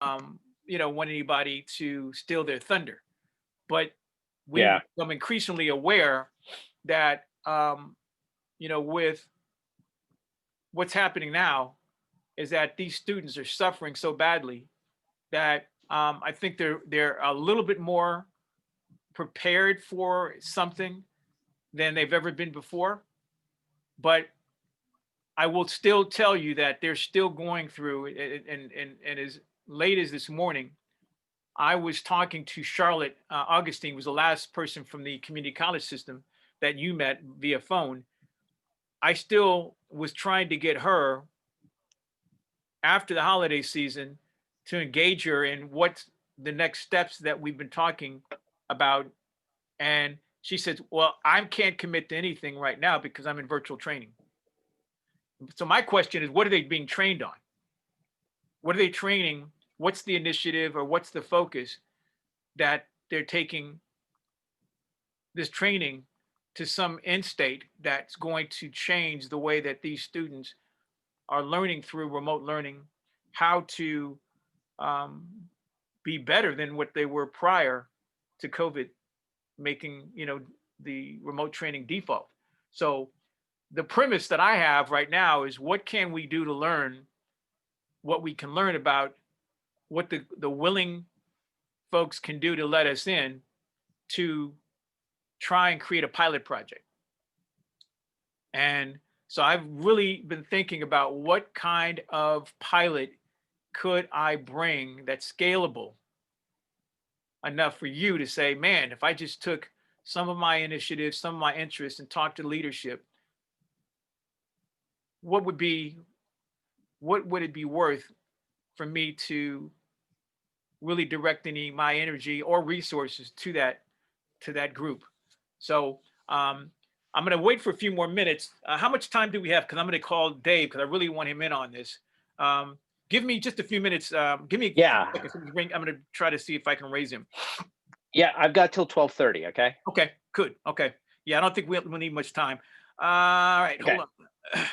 want anybody to steal their thunder. But we've Yeah. become increasingly aware that, with what's happening now, is that these students are suffering so badly that I think they're a little bit more prepared for something than they've ever been before. But I will still tell you that they're still going through, and as late as this morning, I was talking to Charlotte Augustine, was the last person from the community college system that you met via phone. I still was trying to get her after the holiday season to engage her in what's the next steps that we've been talking about. And she says, well, I can't commit to anything right now because I'm in virtual training. So my question is, what are they being trained on? What are they training? What's the initiative or what's the focus that they're taking this training to some end state that's going to change the way that these students are learning through remote learning, how to um, be better than what they were prior to COVID, making the remote training default. So the premise that I have right now is, what can we do to learn what we can learn about what the willing folks can do to let us in to try and create a pilot project. And so I've really been thinking about what kind of pilot could I bring that's scalable enough for you to say, man, if I just took some of my initiatives, some of my interests, and talked to leadership, what would be what would it be worth for me to really direct any my energy or resources to that group? So I'm going to wait for a few more minutes. How much time do we have? Because I'm going to call Dave because I really want him in on this. Um, give me just a few minutes. Give me a Yeah. second. I'm going to try to see if I can raise him. Yeah. I've got till 12:30. Okay. Okay, good. Okay. Yeah, I don't think we'll need much time. All right, hold Okay. on.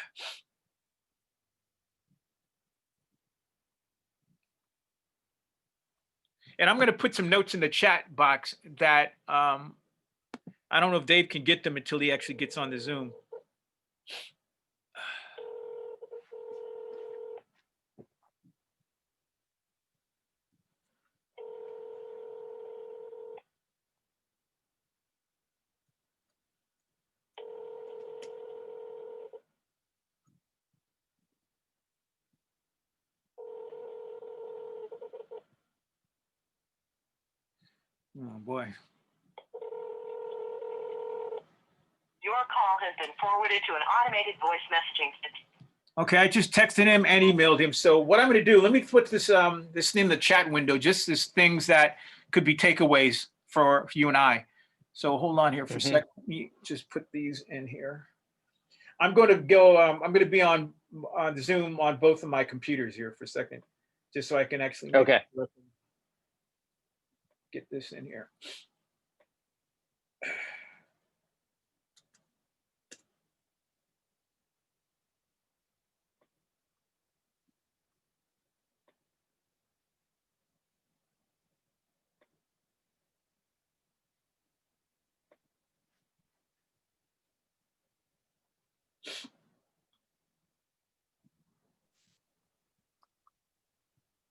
And I'm going to put some notes in the chat box that I don't know if Dave can get them until he actually gets on the Zoom. Oh boy. Your call has been forwarded to an automated voice messaging system. Okay, I just texted him and emailed him. So what I'm going to do, let me put this in the chat window, just as things that could be takeaways for you and I. So hold on here for a Hmm. sec. Let me just put these in here. I'm going to go. I'm going to be on Zoom on both of my computers here for a second, just so I can actually Okay. get this in here.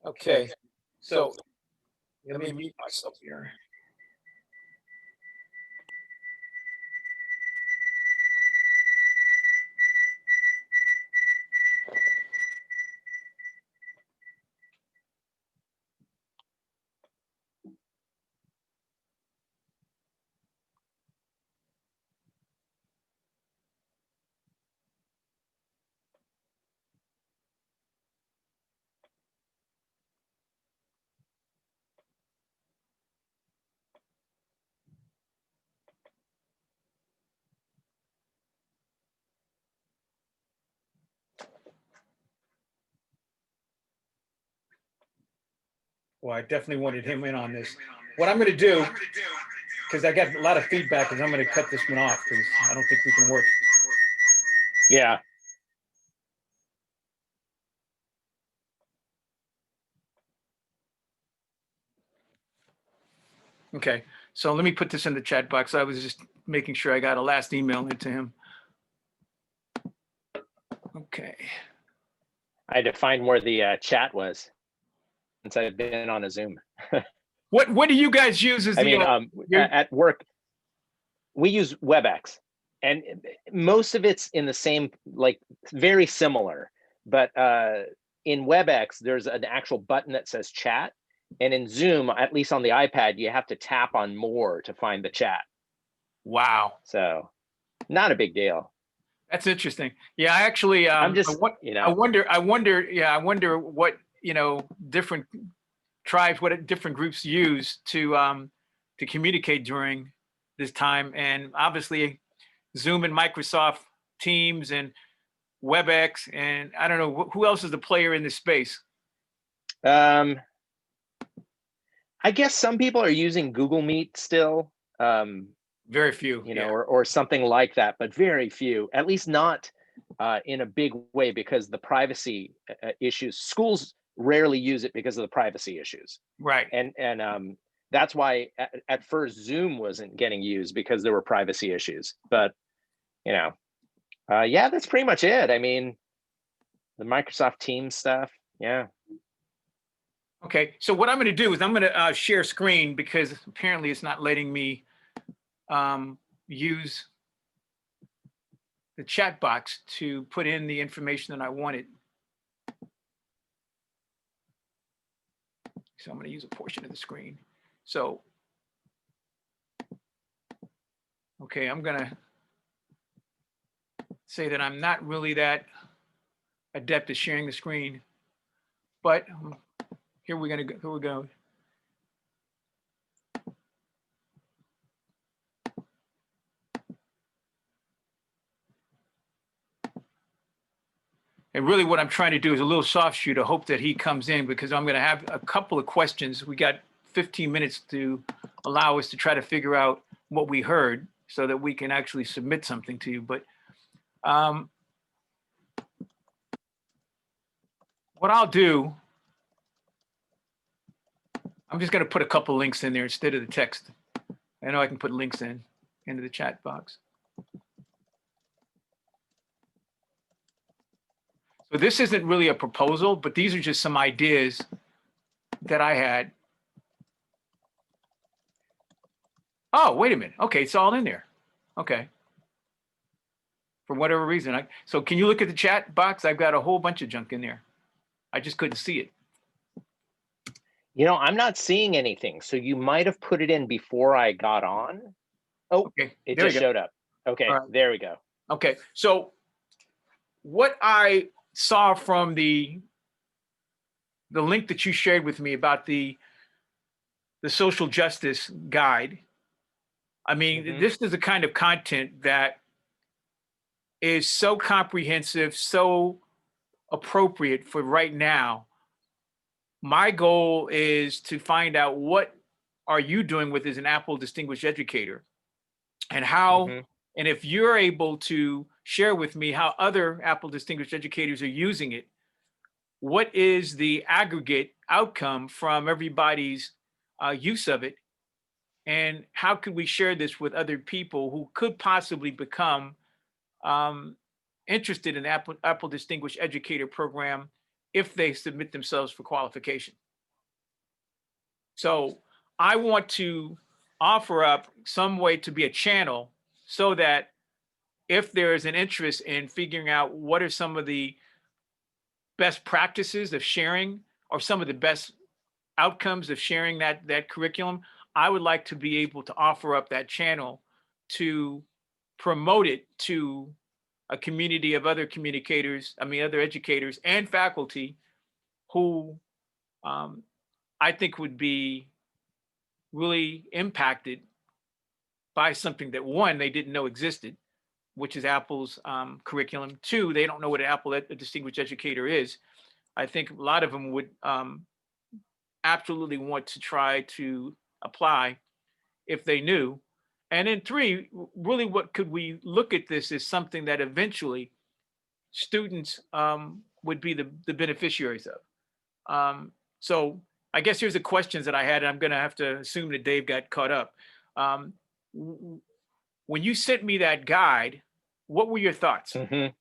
Okay, so let me mute myself here. Well, I definitely wanted him in on this. What I'm going to do, because I got a lot of feedback, is I'm going to cut this one off because I don't think we can work. Yeah. Okay, so let me put this in the chat box. I was just making sure I got a last email into him. Okay, I had to find where the chat was since I've been on a Zoom. what do you guys use as I the? mean, your- at work, we use WebEx, and most of it's in the same, like very similar. But in WebEx, there's an actual button that says chat, and in Zoom, at least on the iPad, you have to tap on more to find the chat. Wow, So, not a big deal. that's interesting. Yeah, I actually, I'm just, I wonder, yeah, I wonder what, different tribes, what different groups use to communicate during this time. And obviously Zoom and Microsoft Teams and WebEx, and I don't know, who else is the player in this space? I guess some people are using Google Meet still. Very few, You know, yeah. or something like that, but very few, at least not in a big way, because the privacy issues. Schools rarely use it because of the privacy issues. Right. And that's why at first Zoom wasn't getting used, because there were privacy issues. But, yeah, that's pretty much it. I mean, the Microsoft Teams stuff, yeah. Okay, so what I'm going to do is I'm going to share screen, because apparently it's not letting me use the chat box to put in the information that I wanted. So I'm going to use a portion of the screen. So, okay, I'm going to say that I'm not really that adept at sharing the screen, but here we're going to go. Here we go. And really what I'm trying to do is a little soft shoe to hope that he comes in, because I'm going to have a couple of questions. We got 15 minutes to allow us to try to figure out what we heard so that we can actually submit something to you. But what I'll do, I'm just going to put a couple links in there instead of the text. I know I can put links into the chat box. So this isn't really a proposal, but these are just some ideas that I had. Oh, wait a minute. Okay, it's all in there. Okay. For whatever reason. So can you look at the chat box? I've got a whole bunch of junk in there. I just couldn't see it. I'm not seeing anything. So you might have put it in before I got on. Oh, Okay, it there just we go. showed up. Okay, All right. there we go. Okay, so what I saw from the link that you shared with me about the social justice guide, I mean, this is the kind of content that is so comprehensive, so appropriate for right now. My goal is to find out what are you doing with as an Apple Distinguished Educator, and how, and if you're able to share with me how other Apple Distinguished Educators are using it, what is the aggregate outcome from everybody's use of it, and how could we share this with other people who could possibly become interested in Apple Distinguished Educator program if they submit themselves for qualification. So I want to offer up some way to be a channel so that if there is an interest in figuring out what are some of the best practices of sharing, or some of the best outcomes of sharing that curriculum, I would like to be able to offer up that channel to promote it to a community of other communicators, other educators and faculty who I think would be really impacted by something that, one, they didn't know existed, which is Apple's curriculum. Two, they don't know what an Apple Distinguished Educator is. I think a lot of them would absolutely want to try to apply if they knew. And then three, really what could we look at this as something that eventually students would be the beneficiaries of. So I guess here's the questions that I had, and I'm gonna have to assume that Dave got caught up. Um, when you sent me that guide, what were your thoughts? Mhm.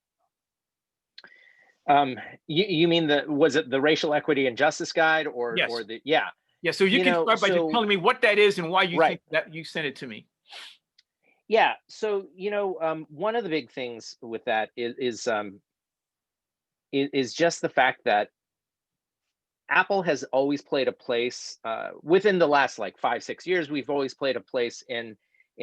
You mean was it the racial equity and justice guide Yes. or the, yeah, Yeah. So you can start by just so, telling me what that is and why you right. think that you sent it to me. Yeah. So, one of the big things with that is just the fact that Apple has always played a place within the last like 5, 6 years. We've always played a place in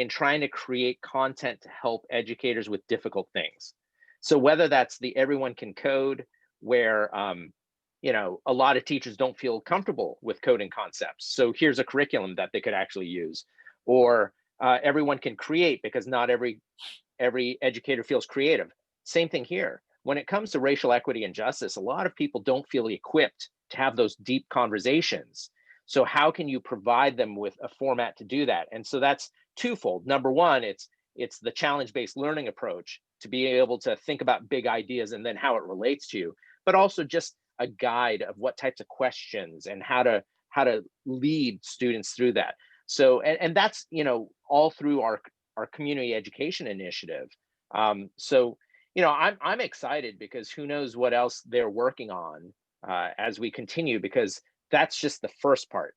trying to create content to help educators with difficult things. So whether that's the everyone can code, where a lot of teachers don't feel comfortable with coding concepts. So here's a curriculum that they could actually use, or everyone can create because not every educator feels creative. Same thing here. When it comes to racial equity and justice, a lot of people don't feel equipped to have those deep conversations. So how can you provide them with a format to do that? And so that's twofold. Number one, it's the challenge-based learning approach to be able to think about big ideas and then how it relates to you, but also just a guide of what types of questions and how to lead students through that. So and that's all through our community education initiative. So I'm excited because who knows what else they're working on as we continue, because that's just the first part.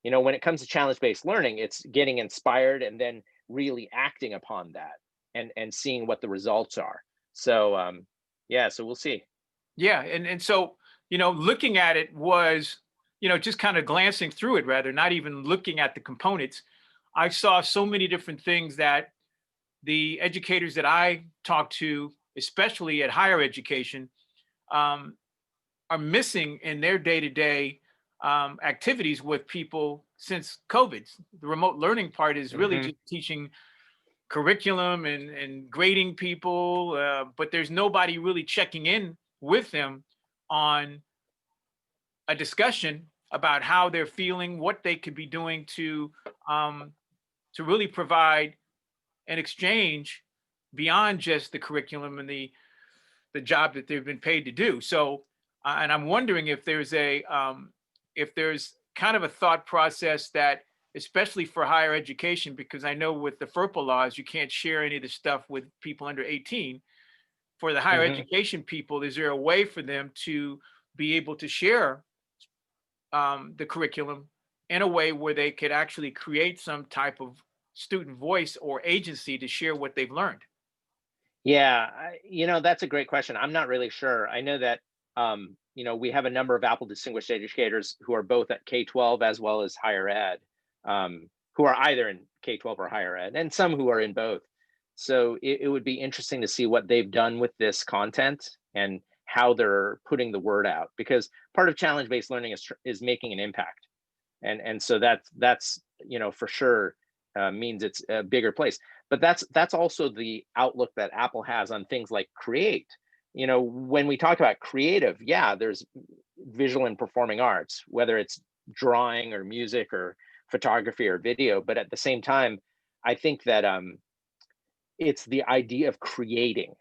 When it comes to challenge-based learning, it's getting inspired and then really acting upon that and seeing what the results are. So yeah, so we'll see. Yeah. And so, looking at it was, just kind of glancing through it, rather, not even looking at the components. I saw so many different things that the educators that I talk to, especially at higher education, um, are missing in their day-to-day activities with people since COVID. The remote learning part is really Hmm. just teaching curriculum and grading people, but there's nobody really checking in with them on a discussion about how they're feeling, what they could be doing um, to really provide an exchange beyond just the curriculum and the job that they've been paid to do. So, and I'm wondering if there's kind of a thought process that, especially for higher education, because I know with the FERPA laws, you can't share any of the stuff with people under 18. For the higher Hmm. education people, is there a way for them to be able to share the curriculum in a way where they could actually create some type of student voice or agency to share what they've learned? Yeah, that's a great question. I'm not really sure. I know that we have a number of Apple distinguished educators who are both at K-12 as well as higher ed, who are either in K-12 or higher ed, and some who are in both. So it would be interesting to see what they've done with this content and how they're putting the word out, because part of challenge-based learning is making an impact, and so that's for sure means it's a bigger place. But that's also the outlook that Apple has on things like create. When we talk about creative, yeah, there's visual and performing arts, whether it's drawing or music or photography or video, but at the same time, I think that it's the idea of creating.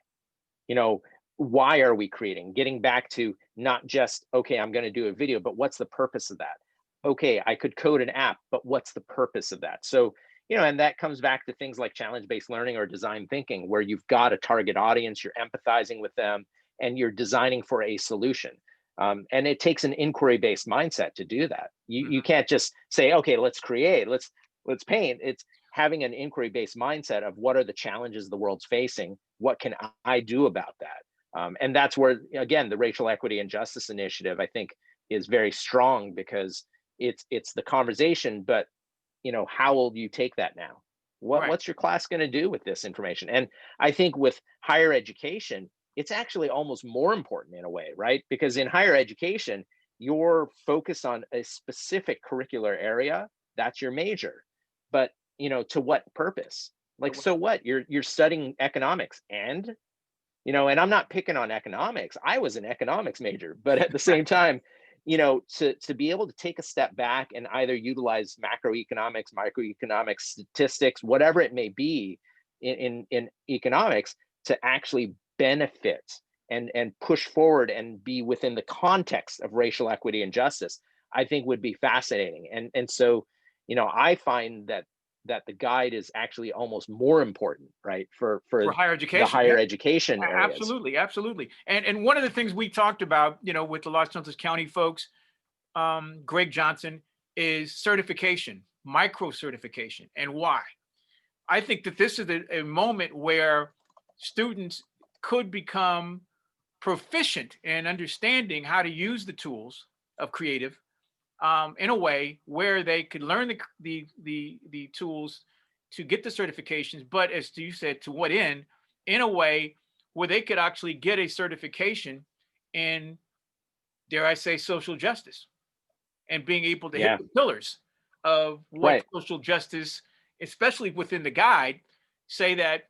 you know why are we creating? Getting back to not just, okay, I'm going to do a video, but what's the purpose of that? Okay, I could code an app, but what's the purpose of that? So and that comes back to things like challenge-based learning or design thinking, where you've got a target audience, you're empathizing with them, and you're designing for a solution. And it takes an inquiry-based mindset to do that. You Mhm. can't just say, okay, let's create, let's paint. It's having an inquiry-based mindset of what are the challenges the world's facing, what can I do about that? And that's where, again, the Racial Equity and Justice Initiative, I think, is very strong, because it's the conversation, but how will you take that now? Right. What's your class going to do with this information? And I think with higher education, it's actually almost more important in a way, right? Because in higher education, you're focused on a specific curricular area, that's your major. But to what purpose? Like, so what? You're studying economics, and I'm not picking on economics. I was an economics major, but at the same time, to be able to take a step back and either utilize macroeconomics, microeconomics, statistics, whatever it may be in economics, to actually benefit and push forward and be within the context of racial equity and justice. I think would be fascinating. And so, I find that the guide is actually almost more important, right, for For higher the education. higher Yeah. education areas. Absolutely, absolutely. And one of the things we talked about, with the Los Angeles County folks, Greg Johnson, is certification, micro certification, and why. I think that this is a moment where students could become proficient in understanding how to use the tools of creative, in a way where they could learn the tools to get the certifications, but as you said, to what end? In a way where they could actually get a certification in, dare I say, social justice, and being able to hit Yeah, the pillars of what right. social justice, especially within the guide, say that,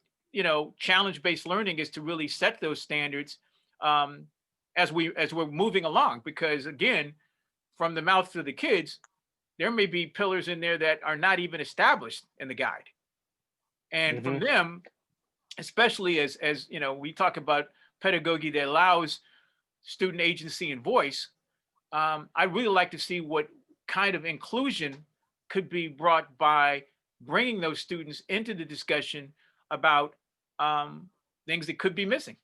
challenge-based learning is to really set those standards, um, as we're moving along. Because again, from the mouths of the kids, there may be pillars in there that are not even established in the guide. And from Hmm. them, especially as we talk about pedagogy that allows student agency and voice, I really like to see what kind of inclusion could be brought by bringing those students into the discussion about, um, things that could be missing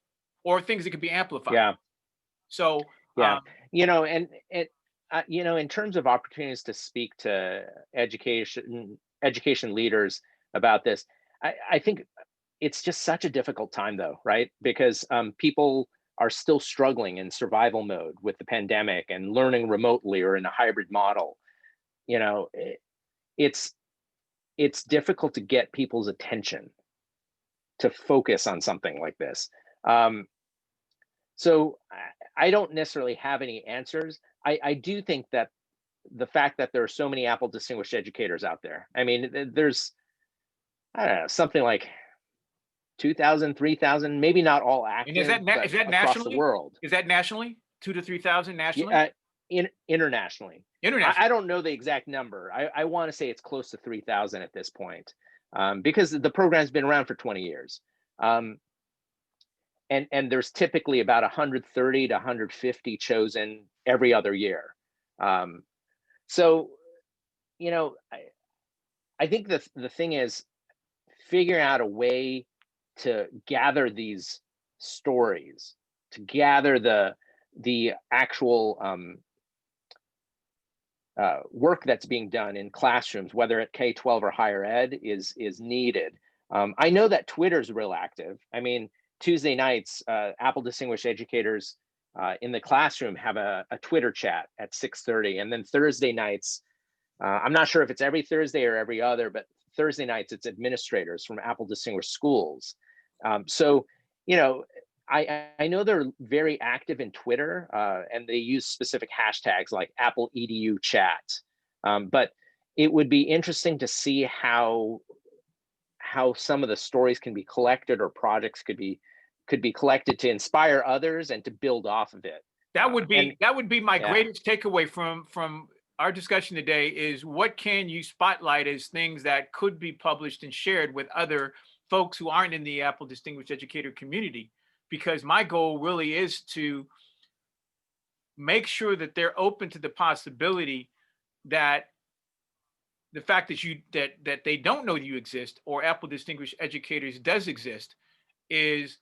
or things that could be amplified. Yeah, So, yeah. And in terms of opportunities to speak to education leaders about this, I think it's just such a difficult time, though, right? Because people are still struggling in survival mode with the pandemic and learning remotely or in a hybrid model. You know, it's it's difficult to get people's attention to focus on something like this. Um, so I don't necessarily have any answers. I do think that the fact that there are so many Apple Distinguished Educators out there. I mean, there's, I don't know, something like 2,000, 3,000, maybe not all and is active, that but is that across the nationally? world. Is that nationally? 2 to 3,000 Yeah, nationally? internationally. I Internationally? don't know the exact number. I want to say it's close to 3,000 at this point, because the program's been around for 20 years. Um, and there's typically about 130 to 150 chosen every other year. Um, so, I think the thing is figuring out a way to gather these stories, to gather the actual work that's being done in classrooms, whether at K-12 or higher ed, is needed. I know that Twitter's real active. I mean, Tuesday nights, Apple Distinguished Educators in the classroom have a Twitter chat at 6:30, and then Thursday nights, I'm not sure if it's every Thursday or every other, but Thursday nights it's administrators from Apple Distinguished Schools. So, you know, I know they're very active in Twitter, and they use specific hashtags like Apple EDU chat. But it would be interesting to see how some of the stories can be collected or projects could be collected to inspire others and to build off of it. And That would be my yeah, greatest takeaway from our discussion today, is what can you spotlight as things that could be published and shared with other folks who aren't in the Apple Distinguished Educator community? Because my goal really is to make sure that they're open to the possibility that the fact that that they don't know you exist, or Apple Distinguished Educators does exist, is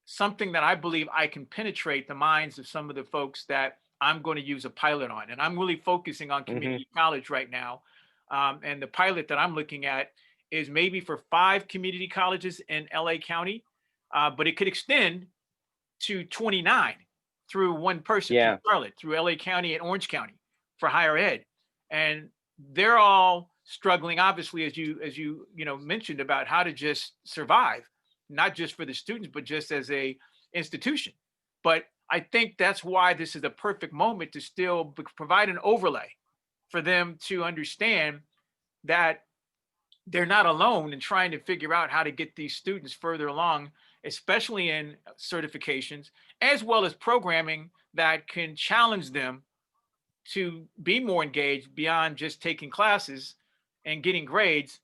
something that I believe I can penetrate the minds of some of the folks that I'm going to use a pilot on. And I'm really focusing on hmm, community college right now. And the pilot that I'm looking at is maybe for 5 community colleges in LA County, but it could extend to 29 through one person, through yeah, Charlotte, through LA County and Orange County for higher ed. And they're all struggling, obviously, as you mentioned, about how to just survive, not just for the students, but just as a institution. But I think that's why this is a perfect moment to still provide an overlay for them to understand that they're not alone in trying to figure out how to get these students further along, especially in certifications, as well as programming that can challenge them to be more engaged beyond just taking classes and getting grades,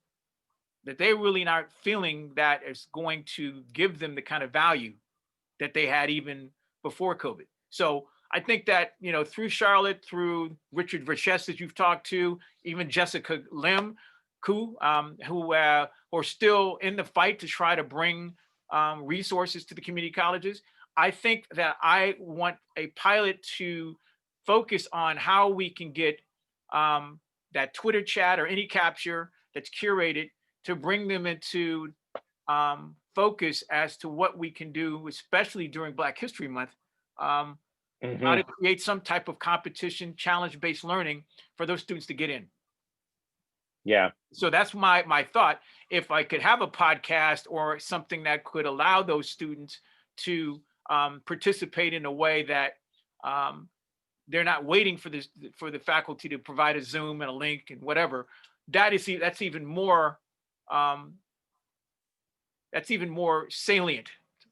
that they really not feeling that it's going to give them the kind of value that they had even before COVID. So I think that, you know, through Charlotte, through Richard Verchess that you've talked to, even Jessica Lim, who are still in the fight to try to bring resources to the community colleges. I think that I want a pilot to focus on how we can get that Twitter chat or any capture that's curated to bring them into focus as to what we can do, especially during Black History Month, how to create some type of competition, challenge-based learning for those students to get in. Yeah. So that's my thought. If I could have a podcast or something that could allow those students to participate in a way that they're not waiting for the faculty to provide a Zoom and a link and whatever, that's even more salient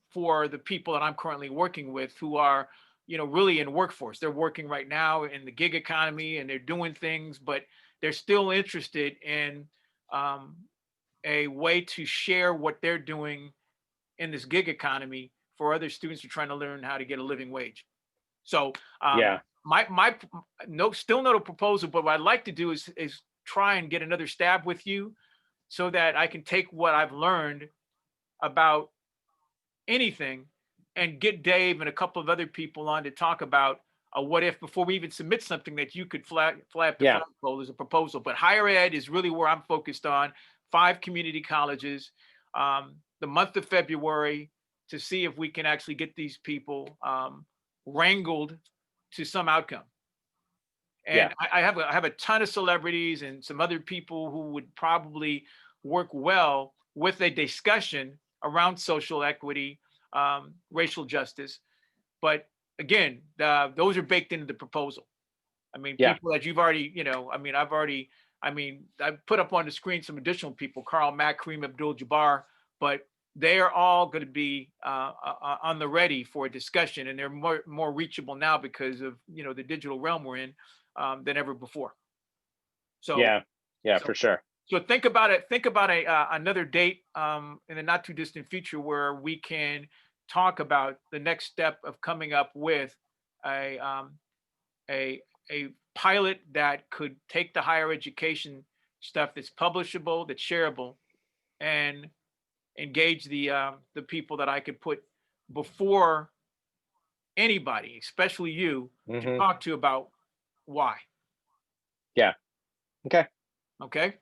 for the people that I'm currently working with, who are, you know, really in workforce. They're working right now in the gig economy and they're doing things, but they're still interested in a way to share what they're doing in this gig economy for other students who are trying to learn how to get a living wage. So Yeah. Still not a proposal, but what I'd like to do is try and get another stab with you so that I can take what I've learned about anything and get Dave and a couple of other people on to talk about a what if before we even submit something that you could flag the flagpole as a proposal. But higher ed is really where I'm focused on, 5 community colleges, the month of February, to see if we can actually get these people wrangled to some outcome. And I have a ton of celebrities and some other people who would probably work well with a discussion around social equity, racial justice. But again, those are baked into the proposal. I mean, people that you've already, you know, I mean, I put up on the screen some additional people, Karl Mack, Kareem Abdul-Jabbar, but they are all going to be on the ready for a discussion, and they're more reachable now because of, you know, the digital realm we're in than ever before. So for sure. So think about it. Think about another date in the not too distant future where we can talk about the next step of coming up with a pilot that could take the higher education stuff that's publishable, that's shareable, and engage the people that I could put before anybody, especially you, to talk to about why. Yeah. Okay. Okay.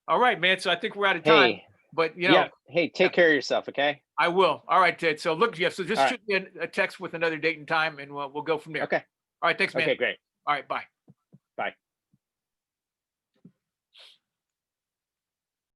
All right, man. So I think we're out of time. Hey, but you know, hey, take care of yourself. Okay. I will. All right, Ted. So look, so just shoot me a text with another date and time, and we'll go from there. Okay. All right. Thanks, man. Okay, great. All right. Bye. Bye.